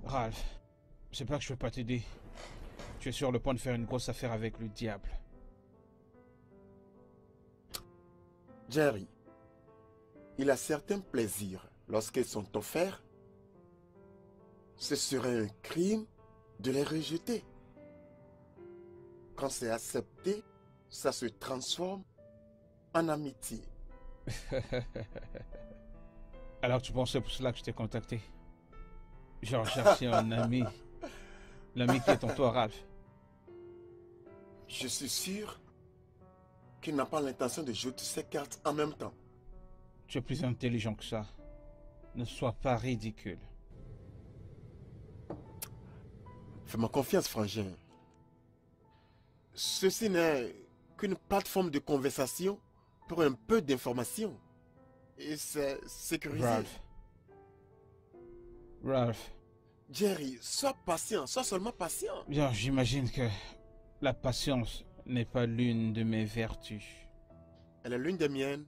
Ralph, c'est pas que je peux pas t'aider. Tu es sur le point de faire une grosse affaire avec le diable. Jerry, il a certains plaisirs lorsqu'ils sont offerts. Ce serait un crime de les rejeter. Quand c'est accepté, ça se transforme en amitié. Alors tu pensais pour cela que je t'ai contacté? J'ai recherché un ami. L'ami qui est en toi, Ralph. Je suis sûr qu'il n'a pas l'intention de jouer toutes ses cartes en même temps. Tu es plus intelligent que ça. Ne sois pas ridicule. Fais-moi confiance, frangin. Ceci n'est qu'une plateforme de conversation pour un peu d'information. Et c'est sécurisé. Ralph. Jerry, sois patient, sois seulement patient. Bien, j'imagine que la patience n'est pas l'une de mes vertus. Elle est l'une des miennes.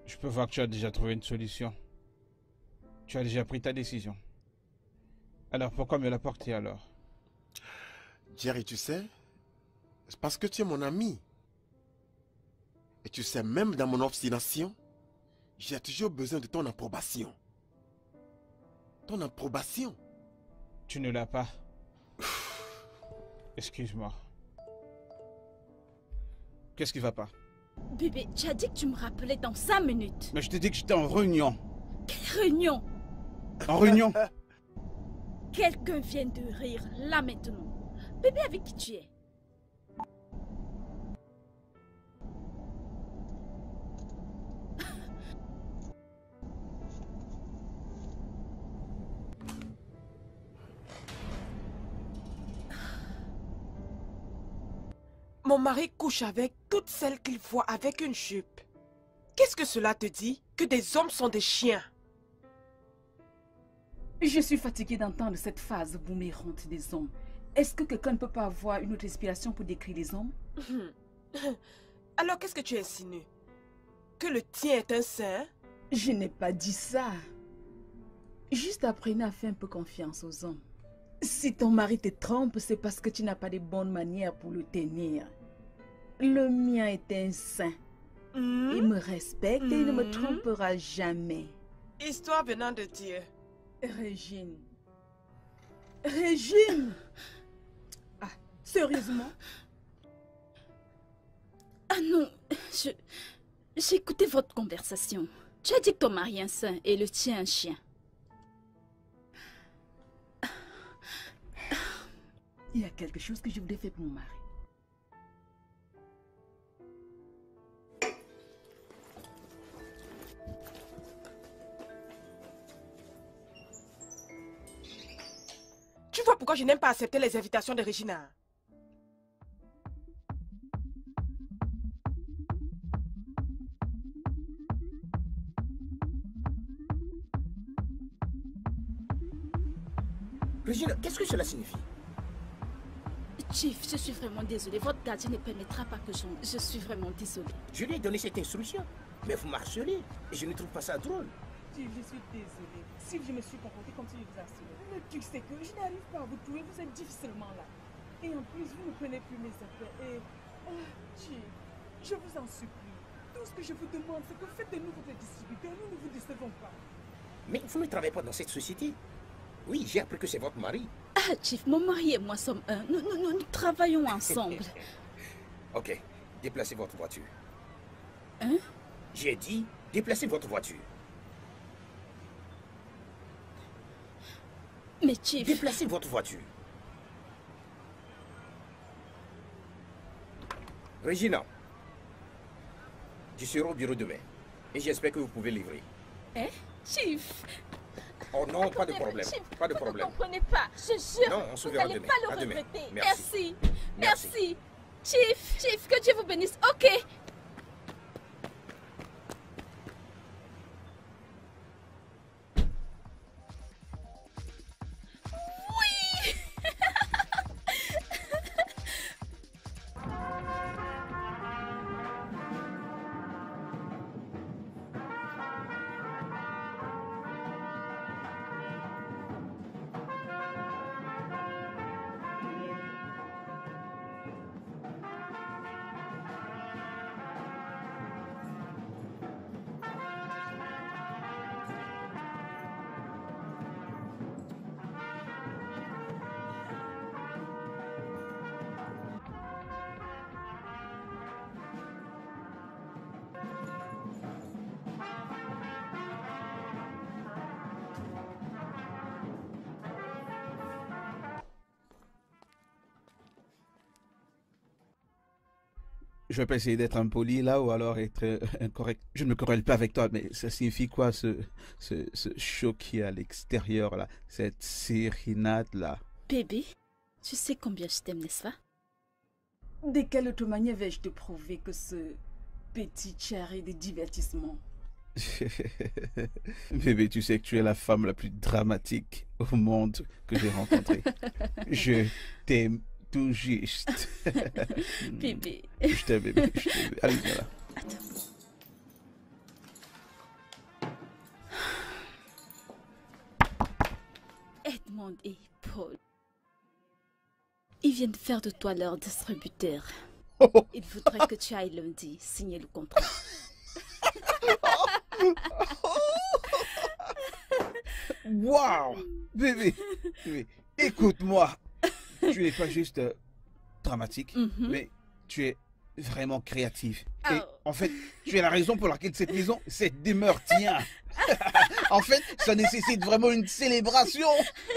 Je peux voir que tu as déjà trouvé une solution. Tu as déjà pris ta décision. Alors pourquoi me la porter alors? Jerry, tu sais, c'est parce que tu es mon ami. Et tu sais, même dans mon obstination, j'ai toujours besoin de ton approbation. Ton approbation. Tu ne l'as pas. Excuse-moi. Qu'est-ce qui va pas? Bébé, tu as dit que tu me rappelais dans 5 minutes. Mais je t'ai dit que j'étais en réunion. Quelle réunion? En réunion? Quelqu'un vient de rire, là maintenant. Bébé, avec qui tu es? Mon mari couche avec toutes celles qu'il voit avec une jupe. Qu'est-ce que cela te dit? Que des hommes sont des chiens? Je suis fatiguée d'entendre cette phase boumérante des hommes. Est-ce que quelqu'un ne peut pas avoir une autre inspiration pour décrire les hommes? Alors qu'est-ce que tu insinues? Que le tien est un saint? Je n'ai pas dit ça. Juste apprenez à faire un peu confiance aux hommes. Si ton mari te trompe, c'est parce que tu n'as pas de bonnes manières pour le tenir. Le mien est un saint. Il me respecte et il ne me trompera jamais. Histoire venant de Dieu. Régine. Régine! Ah, sérieusement? Ah non, j'ai écouté votre conversation. Tu as dit que ton mari est un saint et le tien un chien. Il y a quelque chose que je voudrais faire pour mon mari. Tu vois pourquoi je n'aime pas accepter les invitations de Regina? Regina, qu'est-ce que cela signifie? Chief, je suis vraiment désolée. Votre gardien ne permettra pas que je suis vraiment désolée. Je lui ai donné cette instruction, mais vous m'harcelez et je ne trouve pas ça drôle. Steve, je suis désolée. Si je me suis comportée comme si je vous harcelais. Le truc, c'est que je n'arrive pas à vous trouver. Vous êtes difficilement là. Et en plus, vous ne prenez plus mes affaires. Et... Oh, Chief, je vous en supplie. Tout ce que je vous demande, c'est que faites de nous votre distributeur. Nous ne vous décevons pas. Mais vous ne travaillez pas dans cette société. Oui, j'ai appris que c'est votre mari. Ah, Chief, mon mari et moi sommes un. Nous travaillons ensemble. Ok, déplacez votre voiture. Hein? J'ai dit, déplacez votre voiture. Mais Chief... Déplacez votre voiture. Regina, je serai au bureau demain et j'espère que vous pouvez livrer. Hein? Chief? Oh non, pas de problème. Chief, Pas de vous problème. ne comprenez pas, je jure. Non, on se vous verra n'allez demain. pas À le demain. regretter. Merci. Merci. Chief, que Dieu vous bénisse. Ok. Oui. je vais pas essayer d'être impoli là ou alors être incorrect. Je ne me querelle pas avec toi, mais ça signifie quoi ce show qui est à l'extérieur là, cette sérénade là? Bébé, tu sais combien je t'aime, n'est-ce pas? De quelle autre manière vais-je te prouver que ce petit charré de divertissement? Bébé, tu sais que tu es la femme la plus dramatique au monde que j'ai rencontrée. Je t'aime tout juste. Bébé. Je t'aime, bébé. Je t'aime. Allez, viens là. Attends. Edmond et Paul. Ils viennent faire de toi leur distributeur. Ils voudraient que tu ailles lundi signer le contrat. Waouh! Bébé, écoute-moi. Tu n'es pas juste dramatique, mais tu es vraiment créative. Et en fait, tu es la raison pour laquelle cette maison, cette demeure tient. En fait, ça nécessite vraiment une célébration.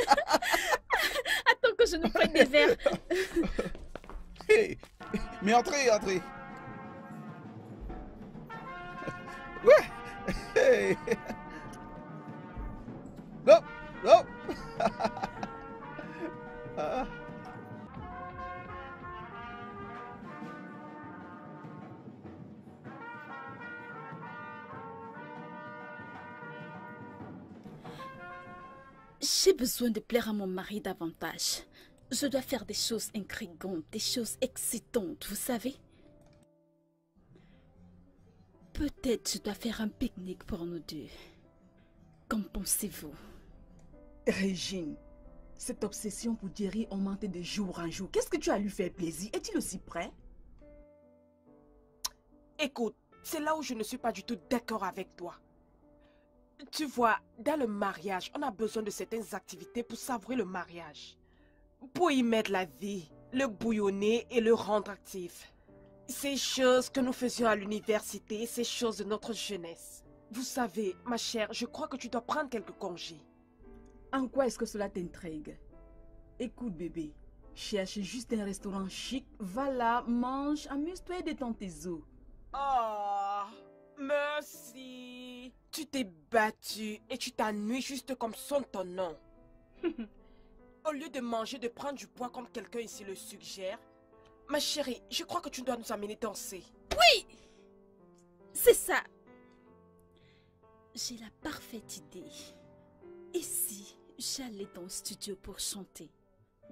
Attends que je nous prenne des verres. Hey, mais entrez. Ouais. Hey. Non. Ah. J'ai besoin de plaire à mon mari davantage. Je dois faire des choses intrigantes, des choses excitantes, vous savez. Peut-être je dois faire un pique-nique pour nous deux. Qu'en pensez-vous? Régine, cette obsession pour Jerry augmente de jour en jour. Qu'est-ce que tu as lui fait plaisir? Est-il aussi prêt? Écoute, c'est là où je ne suis pas du tout d'accord avec toi. Tu vois, dans le mariage, on a besoin de certaines activités pour savourer le mariage. Pour y mettre la vie, le bouillonner et le rendre actif. Ces choses que nous faisions à l'université, ces choses de notre jeunesse. Vous savez, ma chère, je crois que tu dois prendre quelques congés. En quoi est-ce que cela t'intrigue? Écoute bébé, cherche juste un restaurant chic, va là, mange, amuse-toi et détends tes os. Oh, merci. Tu t'es battu et tu t'ennuies juste comme sonne ton nom. Au lieu de manger, de prendre du poids comme quelqu'un ici le suggère, ma chérie, je crois que tu dois nous amener danser. Oui! C'est ça! J'ai la parfaite idée. Et si j'allais dans le studio pour chanter?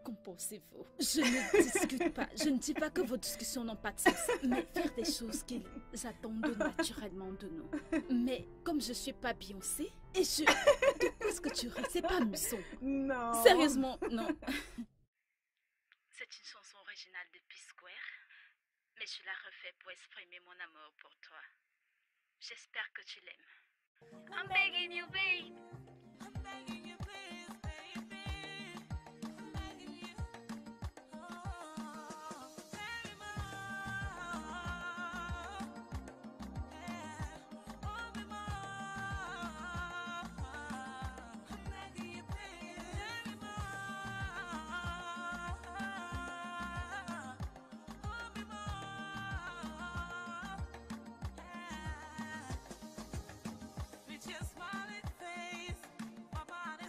Qu'en pensez-vous? Je ne discute pas. Je ne dis pas que vos discussions n'ont pas de sens, mais faire des choses qu'ils attendent naturellement de nous. Mais comme je suis pas Beyoncé, et je... De quoi est-ce que tu ris? C'est pas amusant. Non. Sérieusement, non. C'est une chanson originale de P-Square, mais je la refais pour exprimer mon amour pour toi. J'espère que tu l'aimes. I'm begging you, babe. I'm begging you, please, baby. I'm begging you. Oh, very much. Yeah. Oh, be more. I'm begging you, please, very much. Oh, be more. Yeah. With your smiling face, my body's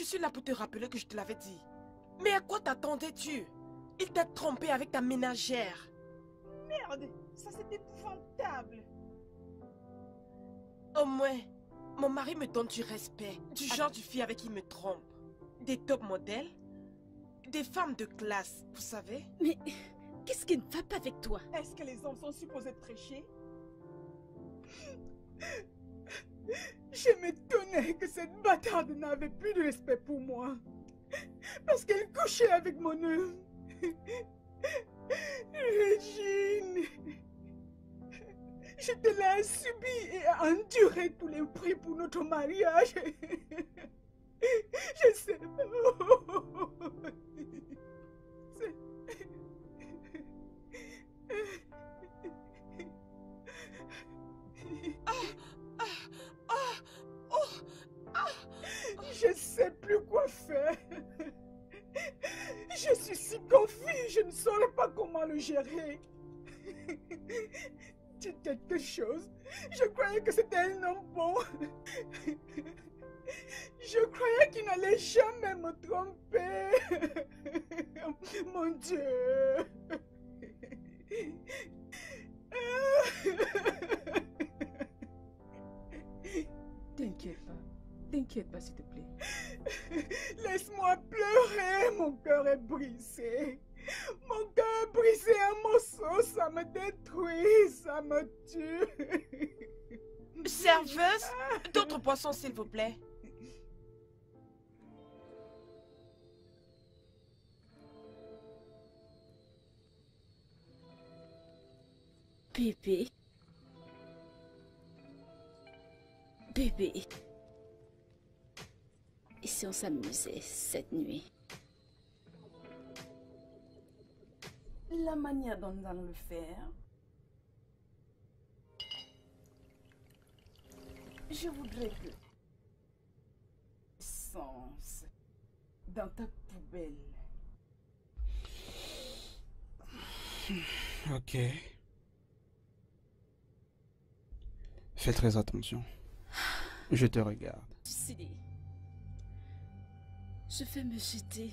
Je suis là pour te rappeler que je te l'avais dit. Mais à quoi t'attendais-tu? Il t'a trompé avec ta ménagère. Merde, ça c'est épouvantable. Au moins, mon mari me donne du respect. Du genre de fille avec qui il me trompe. Des top modèles. Des femmes de classe, vous savez. Mais qu'est-ce qui ne va pas avec toi? Est-ce que les hommes sont supposés prêcher? Je m'étonnais que cette bâtarde n'avait plus de respect pour moi. Parce qu'elle couchait avec mon œuf. Régine, je te l'ai subi et enduré tous les prix pour notre mariage. Je sais. Je sais plus quoi faire. Je suis si confuse, je ne saurais pas comment le gérer. Dis quelque chose. Je croyais que c'était un homme bon. Je croyais qu'il n'allait jamais me tromper. Mon Dieu. T'inquiète pas s'il te plaît. Laisse-moi pleurer, mon cœur est brisé. Mon cœur est brisé en morceaux, ça me détruit, ça me tue. Serveuse, d'autres poissons s'il vous plaît. Bébé. Bébé. Et si on s'amusait cette nuit? La manière dont nous allons le faire, je voudrais que sens dans ta poubelle. Ok. Fais très attention. Je te regarde. Décidé. Je vais me jeter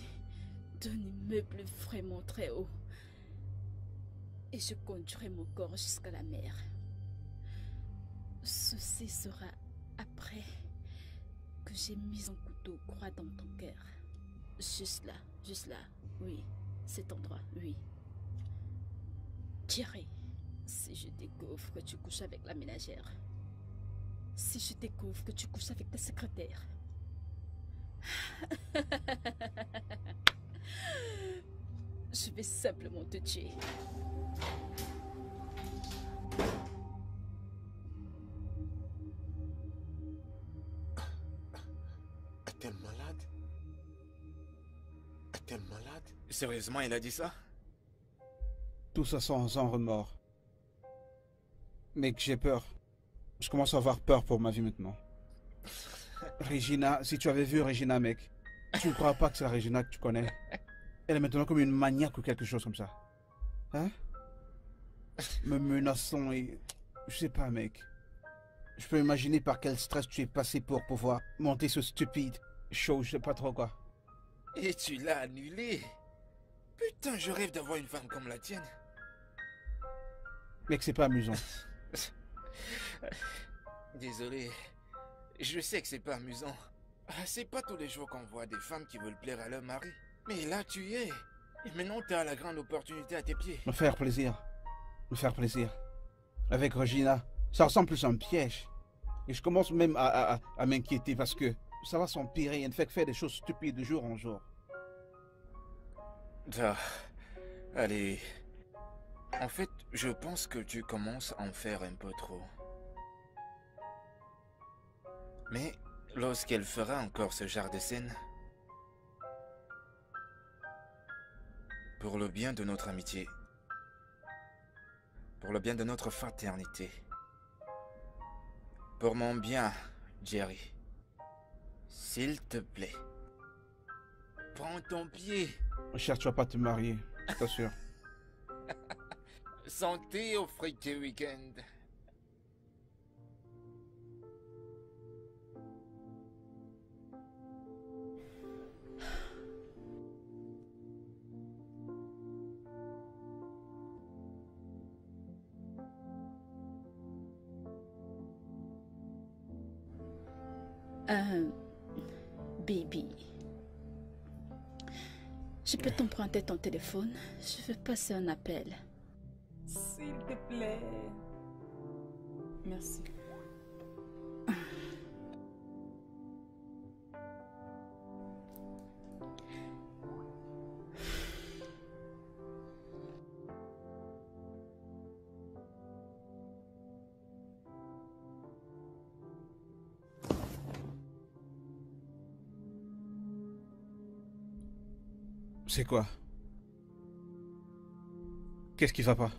d'un immeuble vraiment très haut. Et je conduirai mon corps jusqu'à la mer. Ceci sera après que j'ai mis un couteau droit dans ton cœur. Juste là, oui, cet endroit, oui. Thierry, si je découvre que tu couches avec la ménagère, si je découvre que tu couches avec ta secrétaire, je vais simplement te tuer. Est-elle malade? Est-elle malade? Sérieusement, il a dit ça? Tout ça sans remords. Mec, j'ai peur. Je commence à avoir peur pour ma vie maintenant. Regina, si tu avais vu Regina, mec, tu ne crois pas que c'est la Regina que tu connais? Elle est maintenant comme une maniaque ou quelque chose comme ça. Hein? Me menaçant et... Je sais pas, mec. Je peux imaginer par quel stress tu es passé pour pouvoir monter ce stupide show, je sais pas trop quoi. Et tu l'as annulé? Putain, je rêve d'avoir une femme comme la tienne. Mec, c'est pas amusant. Désolé. Je sais que c'est pas amusant. C'est pas tous les jours qu'on voit des femmes qui veulent plaire à leur mari. Mais là, tu y es. Et maintenant, tu as la grande opportunité à tes pieds. Me faire plaisir. Me faire plaisir. Avec Regina, ça ressemble plus à un piège. Et je commence même à m'inquiéter parce que ça va s'empirer. Elle ne fait que faire des choses stupides de jour en jour. Ah, allez. En fait, je pense que tu commences à en faire un peu trop. Mais lorsqu'elle fera encore ce genre de scène, pour le bien de notre amitié, pour le bien de notre fraternité, pour mon bien, Jerry, s'il te plaît, prends ton pied. Cher, tu vas pas te marier, je t'assure. Santé au frites week-end. Baby. Je peux t'emprunter ton téléphone? Je veux passer un appel. S'il te plaît. Merci. C'est quoi? Qu'est-ce qui va pas?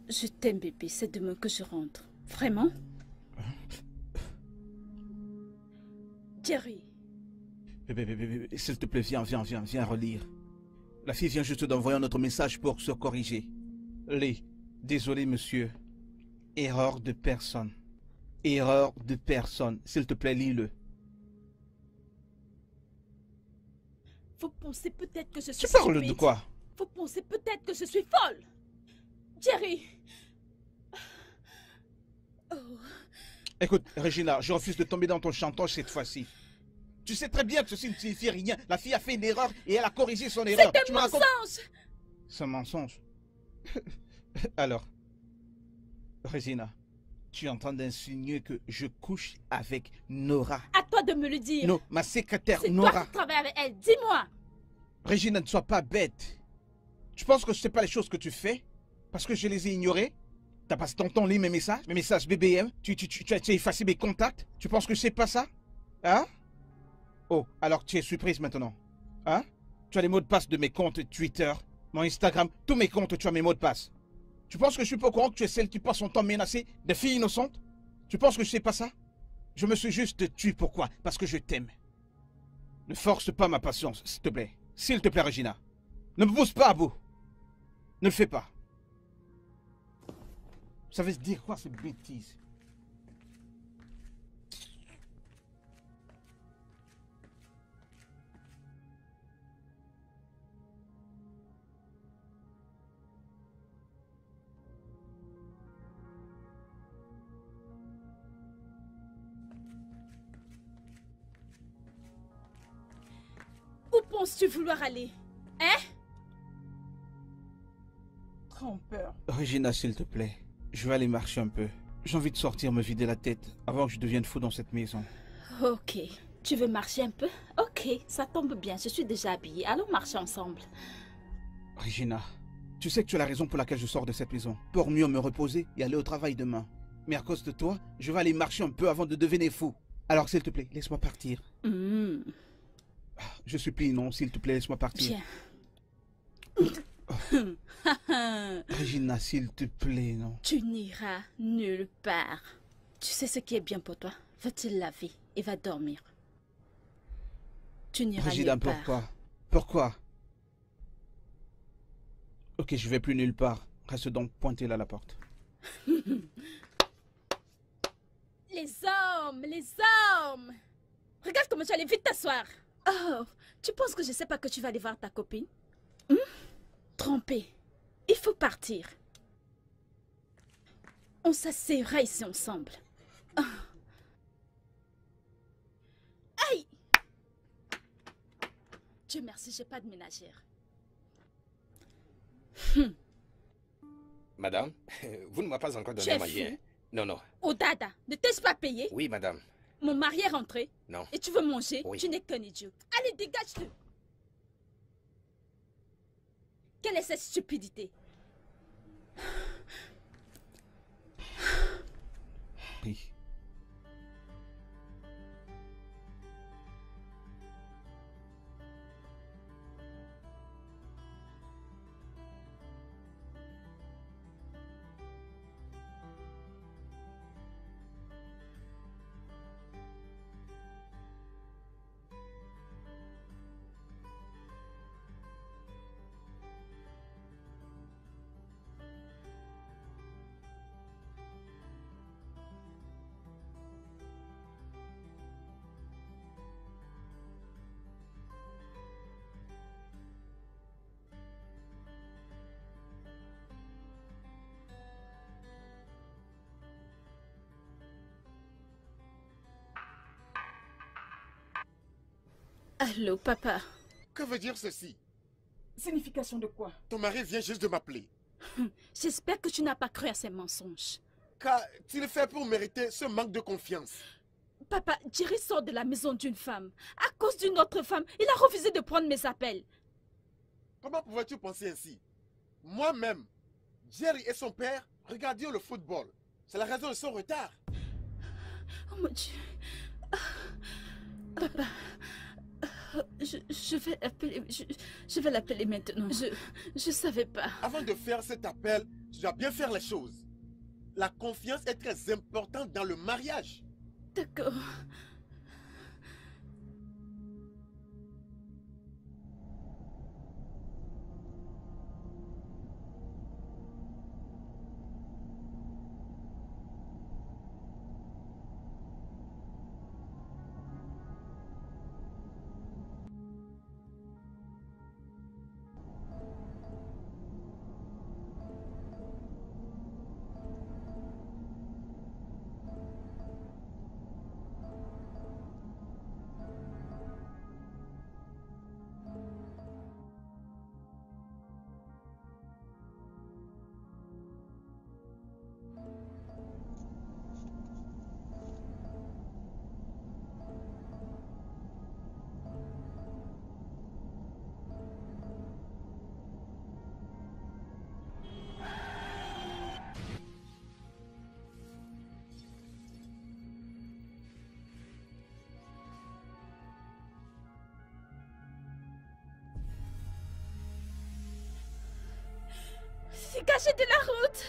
Je t'aime, bébé. C'est demain que je rentre. Vraiment? Jerry. Bébé, s'il te plaît, viens relire. La fille vient juste d'envoyer un autre message pour se corriger. Lis. Désolé, monsieur. Erreur de personne. Erreur de personne. S'il te plaît, lis-le. Vous pensez peut-être que je suis Tu parles stupide. de quoi? Vous pensez peut-être que je suis folle. Jerry. Oh. Écoute, Regina, je refuse de tomber dans ton chantage cette fois-ci. Tu sais très bien que ceci ne signifie rien. La fille a fait une erreur et elle a corrigé son erreur. C'est un mensonge. C'est un mensonge. Alors, Regina, tu es en train d'insinuer que je couche avec Nora. À toi de me le dire. Non, ma secrétaire C'est Nora. toi qui travailles avec elle. Dis-moi. Regina, ne sois pas bête. Tu penses que je ne sais pas les choses que tu fais parce que je les ai ignorées? T'as passé ton temps à lire mes messages BBM. Tu as effacé mes contacts. Tu penses que je sais pas ça? Hein? Oh, alors tu es surprise maintenant. Hein? Tu as les mots de passe de mes comptes Twitter, mon Instagram, tous mes comptes, tu as mes mots de passe. Tu penses que je suis pas au courant que tu es celle qui passe son temps menacée des filles innocentes? Tu penses que je sais pas ça? Je me suis juste tué. Pourquoi? Parce que je t'aime. Ne force pas ma patience, s'il te plaît. S'il te plaît, Regina. Ne me pousse pas à bout. Ne le fais pas. Ça veut dire quoi, cette bêtise? Où penses-tu vouloir aller? Hein? Trompeur. Regina, s'il te plaît. Je vais aller marcher un peu. J'ai envie de sortir, me vider la tête avant que je devienne fou dans cette maison. Ok. Tu veux marcher un peu? Ok, ça tombe bien. Je suis déjà habillée. Allons marcher ensemble. Regina, tu sais que tu as la raison pour laquelle je sors de cette maison. Pour mieux me reposer et aller au travail demain. Mais à cause de toi, je vais aller marcher un peu avant de devenir fou. Alors s'il te plaît, laisse-moi partir. Je supplie, non, s'il te plaît, laisse-moi partir. Tiens. Regina, s'il te plaît, non. Tu n'iras nulle part. Tu sais ce qui est bien pour toi. Va te laver et va dormir. Tu n'iras Regina, nulle part. Pourquoi? Ok, je vais plus nulle part. Reste donc pointé là à la porte. Les hommes, les hommes. Regarde comment tu allais vite t'asseoir. Oh, tu penses que je sais pas que tu vas aller voir ta copine? Trompé. Il faut partir. On s'asseyera ici ensemble. Oh. Aïe! Dieu merci, j'ai pas de ménagère. Madame, vous ne m'avez pas encore Tu donné es ma manger. fou? Non, non. Oh Dada, ne t'ai-je pas payé? Oui, madame. Mon mari est rentré. Non. Et tu veux manger? Oui. Tu n'es qu'un idiot. Allez, dégage-le! Quelle est cette stupidité? Oui. Allô, papa. Que veut dire ceci? Signification de quoi? Ton mari vient juste de m'appeler. J'espère que tu n'as pas cru à ces mensonges. Qu'a-t-il fait pour mériter ce manque de confiance? Papa, Jerry sort de la maison d'une femme. À cause d'une autre femme, il a refusé de prendre mes appels. Comment pouvais-tu penser ainsi? Moi-même, Jerry et son père regardaient le football. C'est la raison de son retard. Oh mon Dieu. Papa, je vais appeler, je vais l'appeler maintenant. Je savais pas. Avant de faire cet appel, tu dois bien faire les choses. La confiance est très importante dans le mariage. D'accord. Dégagez de la route.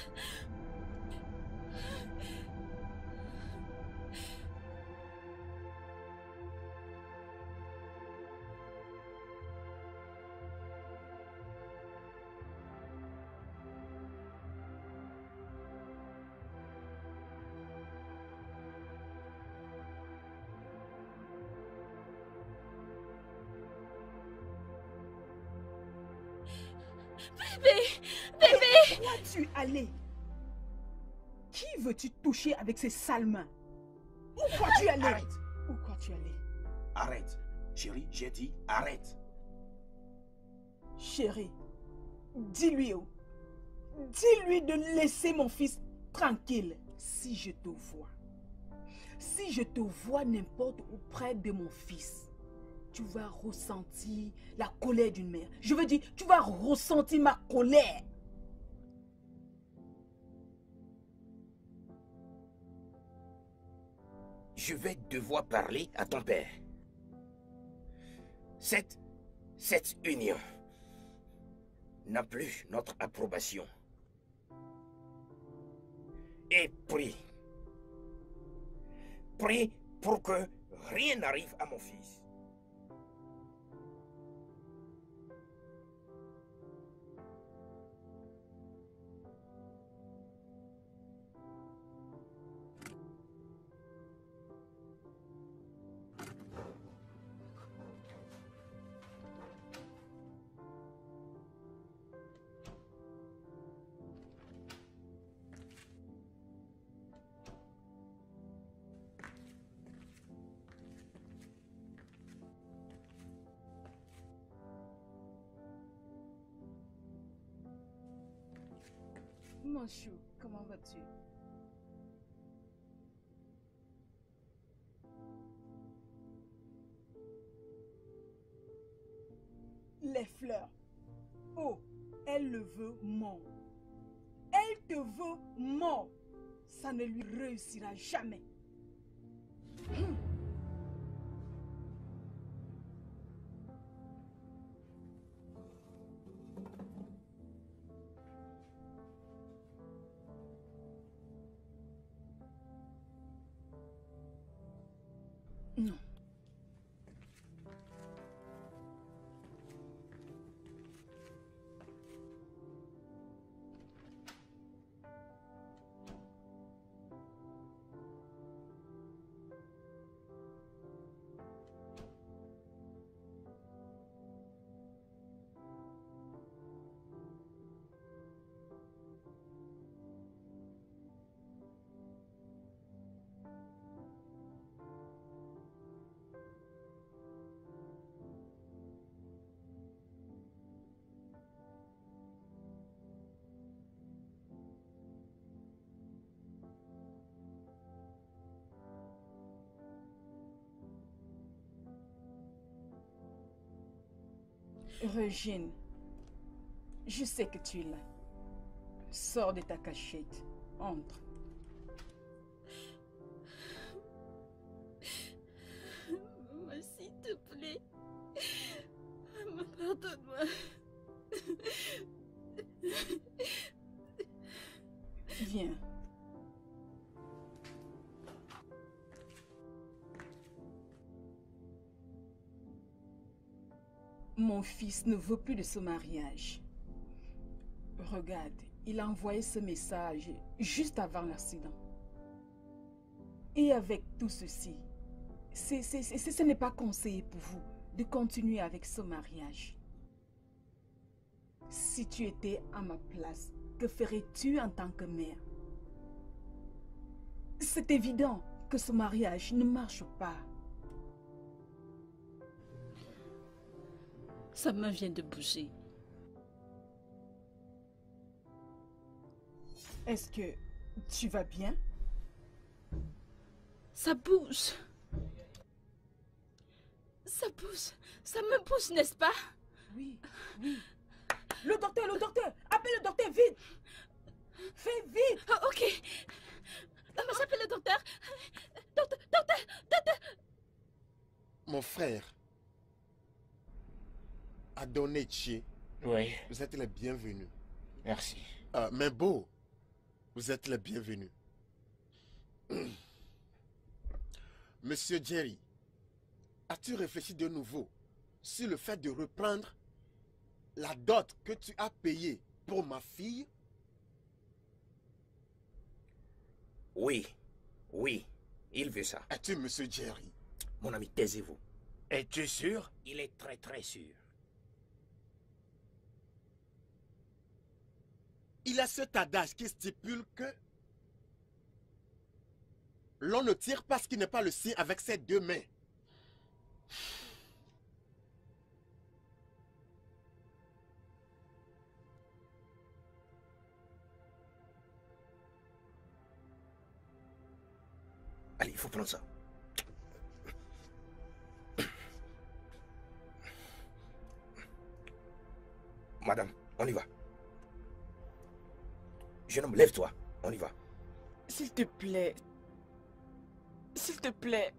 Bébé! Bébé! Où as-tu allé? Qui veux-tu toucher avec ces sales mains? Où crois-tu aller? Arrête! Où crois-tu aller? Arrête! Chérie, j'ai dit arrête! Chérie, dis-lui de laisser mon fils tranquille. Si je te vois n'importe où près de mon fils, tu vas ressentir la colère d'une mère. Je veux dire, tu vas ressentir ma colère. Je vais devoir parler à ton père. Cette union n'a plus notre approbation. Et prie pour que rien n'arrive à mon fils. Mon chou, comment vas-tu? Les fleurs. Oh, elle le veut mort. Elle te veut mort. Ça ne lui réussira jamais. Non. Regine, je sais que tu es là. Sors de ta cachette. Entre. Maman, s'il te plaît. Maman, pardonne-moi. Viens. Mon fils ne veut plus de ce mariage. Regarde, il a envoyé ce message juste avant l'accident. Et avec tout ceci, ce n'est pas conseillé pour vous de continuer avec ce mariage. Si tu étais à ma place, que ferais-tu en tant que mère? C'est évident que ce mariage ne marche pas. Sa main vient de bouger. Est-ce que tu vas bien? Ça bouge. Ça bouge. Ça me bouge, n'est-ce pas? Oui, oui. Le docteur! Appelle le docteur, vite! Fais vite! Oh, ok. Maman, j'appelle le docteur. Docteur. Mon frère, Adonetchi, Oui, vous êtes les bienvenus. merci. Mais beau, vous êtes les bienvenus. Monsieur Jerry, as-tu réfléchi de nouveau sur le fait de reprendre la dot que tu as payée pour ma fille? Oui, il veut ça. Es-tu Monsieur Jerry? Mon ami, taisez-vous. Es-tu sûr? Il est très très sûr. Il y a cet adage qui stipule que l'on ne tire pas ce qui n'est pas le sien avec ses deux mains. Allez, il faut prendre ça. Madame, on y va. Jeune homme, lève-toi. On y va. S'il te plaît. S'il te plaît.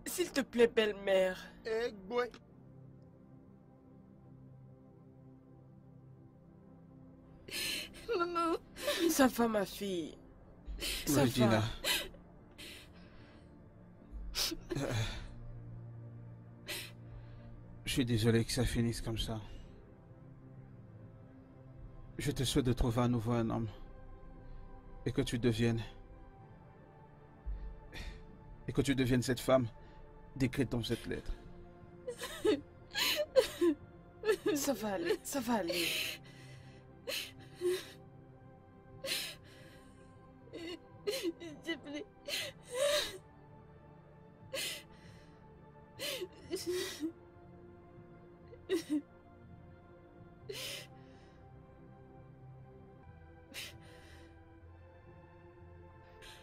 S'il te plaît, belle-mère. Eh, boy. Maman. Ça va, ma fille. Ça Regina. va. Je suis désolé que ça finisse comme ça. Je te souhaite de trouver à nouveau un homme. Et que tu deviennes... cette femme décrite dans cette lettre. Ça va aller, ça va aller. S'il te plaît.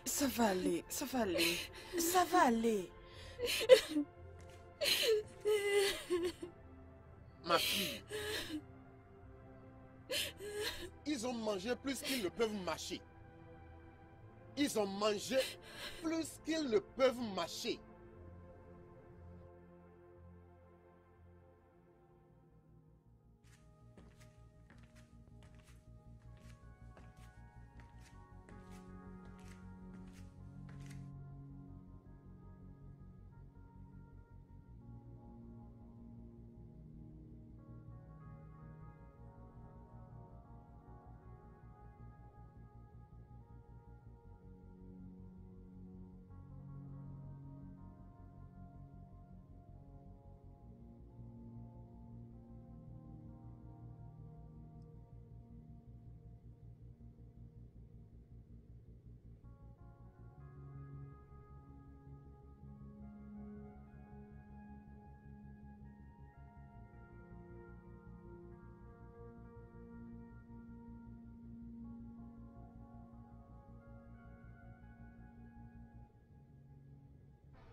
Ça va aller, ça va aller. Ça va aller. Ma fille. Ils ont mangé plus qu'ils ne peuvent mâcher. Ils ont mangé plus qu'ils ne peuvent mâcher.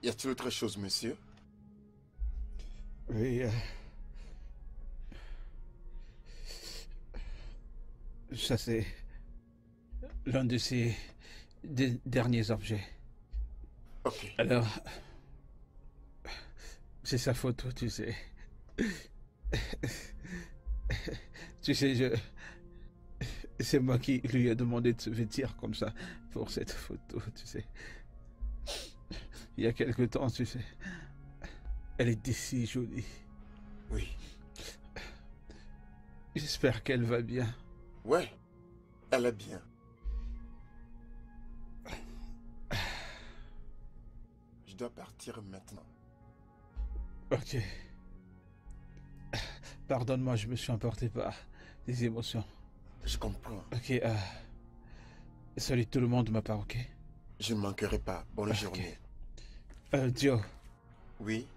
Y a-t-il autre chose, monsieur? Oui, ça c'est l'un de ces derniers objets. Ok. Alors, c'est sa photo, tu sais. Tu sais, c'est moi qui lui ai demandé de se vêtir comme ça pour cette photo, tu sais. Il y a quelque temps, tu sais. Elle était si jolie. Oui. J'espère qu'elle va bien. Ouais, elle est bien. Je dois partir maintenant. Ok. Pardonne-moi, je me suis emporté par des émotions. Je comprends. Ok, salut tout le monde de ma part, ok? Je ne manquerai pas. Bonne Ok. journée. Joe. Oui.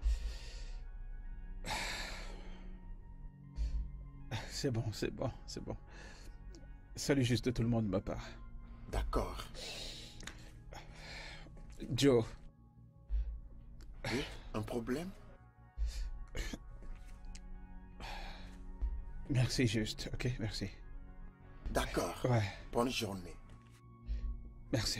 C'est bon, c'est bon, c'est bon. Salut juste tout le monde de ma part. D'accord. Joe. Oui, un problème? Merci juste, ok? Merci. D'accord. Ouais, Bonne journée. merci.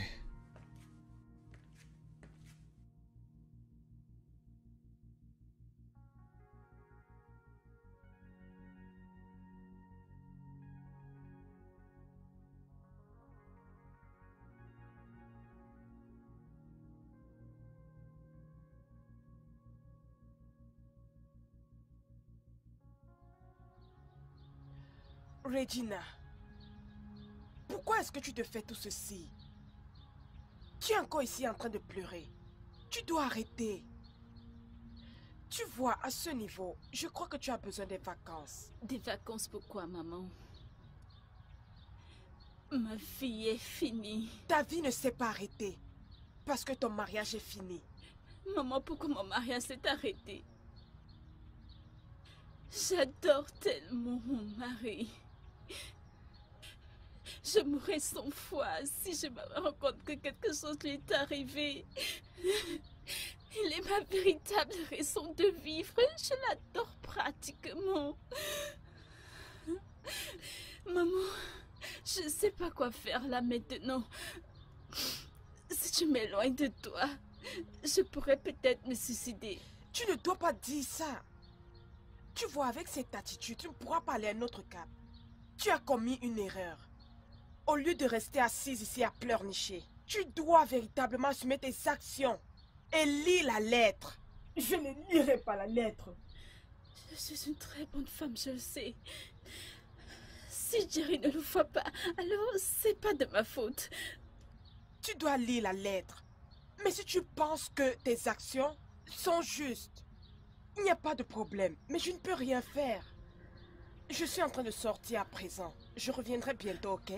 Regina, pourquoi est-ce que tu te fais tout ceci? Tu es encore ici en train de pleurer. Tu dois arrêter. Tu vois, à ce niveau, je crois que tu as besoin des vacances. Des vacances pourquoi, maman? Ma vie est finie. Ta vie ne s'est pas arrêtée parce que ton mariage est fini. Maman, pourquoi mon mariage s'est arrêté? J'adore tellement mon mari. Je mourrais 100 fois si je me rends compte que quelque chose lui est arrivé. Il est ma véritable raison de vivre. Je l'adore pratiquement. Maman, je ne sais pas quoi faire là maintenant. Si tu m'éloignes de toi, je pourrais peut-être me suicider. Tu ne dois pas dire ça. Tu vois, avec cette attitude, tu ne pourras pas aller à un autre cap. Tu as commis une erreur. Au lieu de rester assise ici à pleurnicher, tu dois véritablement assumer tes actions et lire la lettre. Je ne lirai pas la lettre. Je suis une très bonne femme, je le sais. Si Jerry ne le voit pas, alors c'est pas de ma faute. Tu dois lire la lettre. Mais si tu penses que tes actions sont justes, il n'y a pas de problème. Mais je ne peux rien faire. Je suis en train de sortir à présent. Je reviendrai bientôt, ok?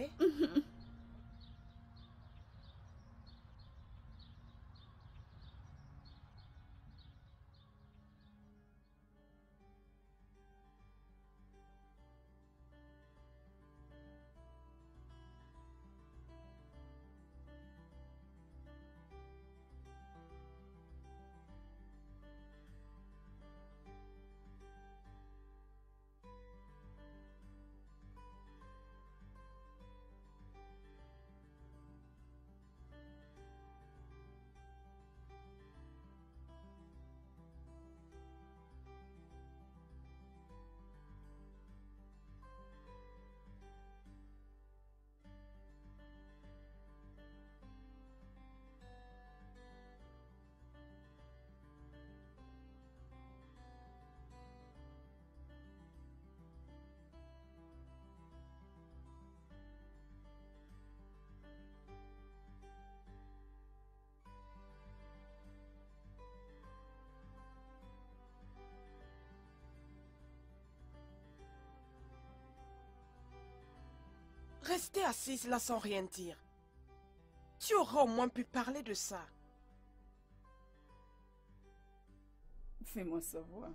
Rester assise là sans rien dire. Tu aurais au moins pu parler de ça. Fais-moi savoir.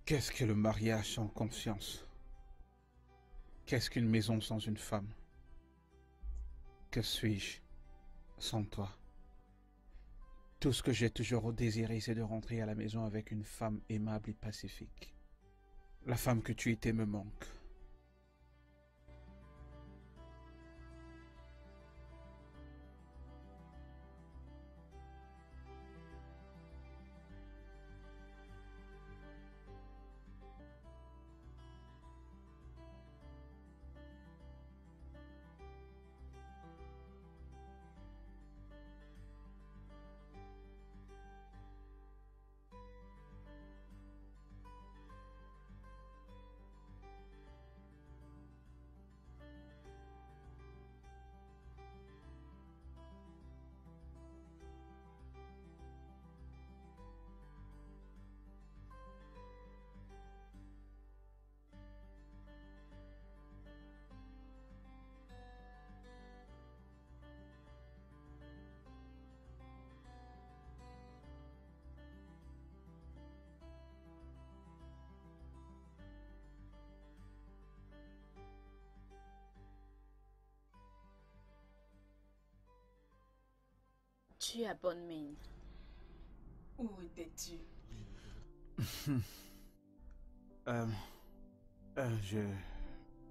Qu'est-ce que le mariage sans confiance? Qu'est-ce qu'une maison sans une femme? Que suis-je sans toi? Tout ce que j'ai toujours désiré, c'est de rentrer à la maison avec une femme aimable et pacifique. La femme que tu étais me manque. Tu as bonne mine. Où étais-tu?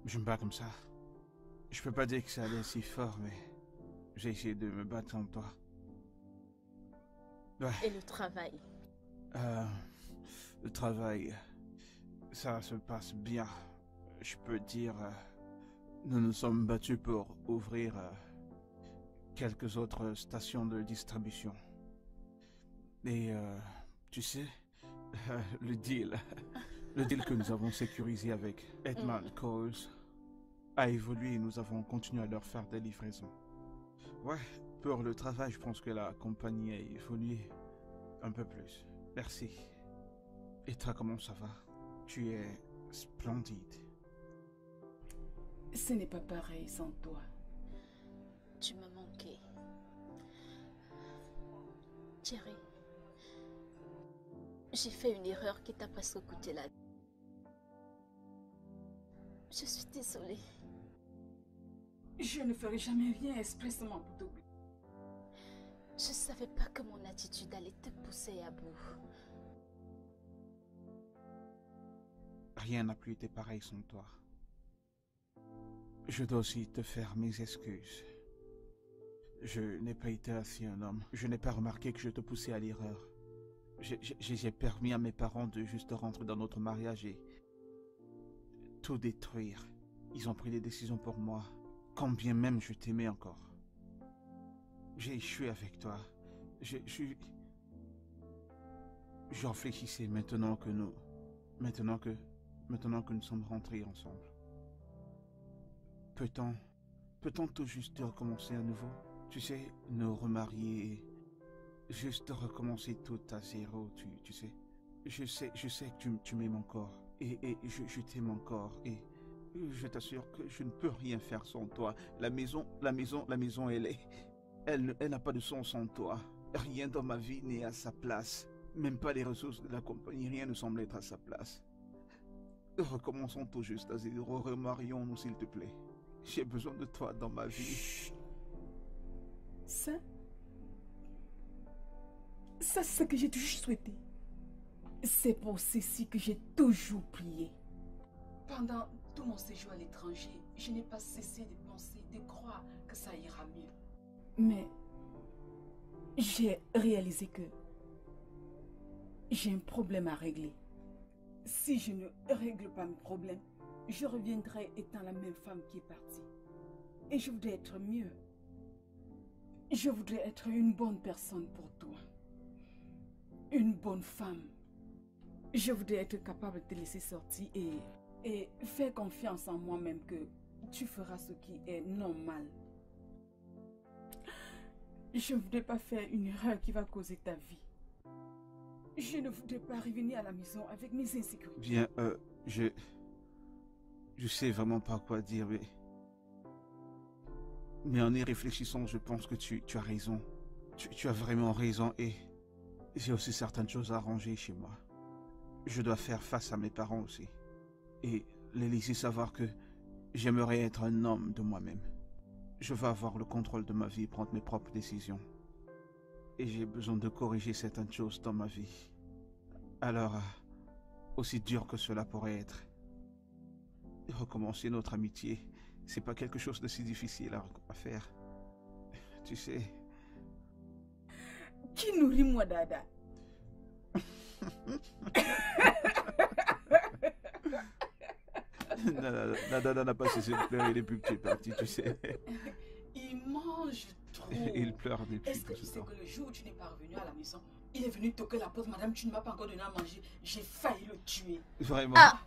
Je me bats comme ça. Je peux pas dire que ça allait si fort, mais j'ai essayé de me battre en toi. Ouais. Et le travail? Le travail, ça se passe bien. Je peux dire, nous nous sommes battus pour ouvrir quelques autres stations de distribution. Et tu sais, le deal que nous avons sécurisé avec Edmund Coles a évolué et nous avons continué à leur faire des livraisons. Ouais, pour le travail, je pense que la compagnie a évolué un peu plus. Merci. Et toi, comment ça va? Tu es splendide. Ce n'est pas pareil sans toi. Tu me manquais. Jerry, j'ai fait une erreur qui t'a presque coûté la vie. Je suis désolée. Je ne ferai jamais rien expressément pour t'oublier. Je savais pas que mon attitude allait te pousser à bout. Rien n'a plus été pareil sans toi. Je dois aussi te faire mes excuses. Je n'ai pas été assez un homme. Je n'ai pas remarqué que je te poussais à l'erreur. J'ai permis à mes parents de juste rentrer dans notre mariage et tout détruire. Ils ont pris des décisions pour moi, quand bien même je t'aimais encore. J'ai échoué avec toi. Je réfléchissais maintenant que nous sommes rentrés ensemble. Peut-on tout juste recommencer à nouveau? Tu sais, nous remarier, juste recommencer tout à zéro, tu sais. Je sais que tu m'aimes encore, et je t'aime encore, et je t'assure que je ne peux rien faire sans toi. La maison, elle n'a pas de sens sans toi. Rien dans ma vie n'est à sa place. Même pas les ressources de la compagnie, rien ne semble être à sa place. Recommençons tout juste à zéro, remarions-nous s'il te plaît. J'ai besoin de toi dans ma vie. Chut. Ça, c'est ce que j'ai toujours souhaité. C'est pour ceci que j'ai toujours prié. Pendant tout mon séjour à l'étranger, je n'ai pas cessé de penser, de croire que ça ira mieux. Mais j'ai réalisé que j'ai un problème à régler. Si je ne règle pas mes problèmes, je reviendrai étant la même femme qui est partie. Et je voudrais être mieux. Je voudrais être une bonne personne pour toi. Une bonne femme. Je voudrais être capable de te laisser sortir et faire confiance en moi-même que tu feras ce qui est normal. Je ne voudrais pas faire une erreur qui va causer ta vie. Je ne voudrais pas revenir à la maison avec mes insécurités. Bien, je sais vraiment pas quoi dire, mais en y réfléchissant, je pense que tu as raison. Tu as vraiment raison et j'ai aussi certaines choses à arranger chez moi. je dois faire face à mes parents aussi. Et les laisser savoir que j'aimerais être un homme de moi-même. Je veux avoir le contrôle de ma vie et prendre mes propres décisions. Et j'ai besoin de corriger certaines choses dans ma vie. Alors, aussi dur que cela pourrait être, recommencer notre amitié, c'est pas quelque chose de si difficile à faire. Tu sais... Qui nourrit moi, Dada? Dada n'a pas cessé de pleurer depuis que tu es parti, tu sais. Il mange trop. Il pleure depuis Est-ce que tu sais que le jour où tu n'es pas revenu à la maison, il est venu toquer la porte, madame, tu ne m'as pas encore donné à manger. J'ai failli le tuer. Vraiment? Ah,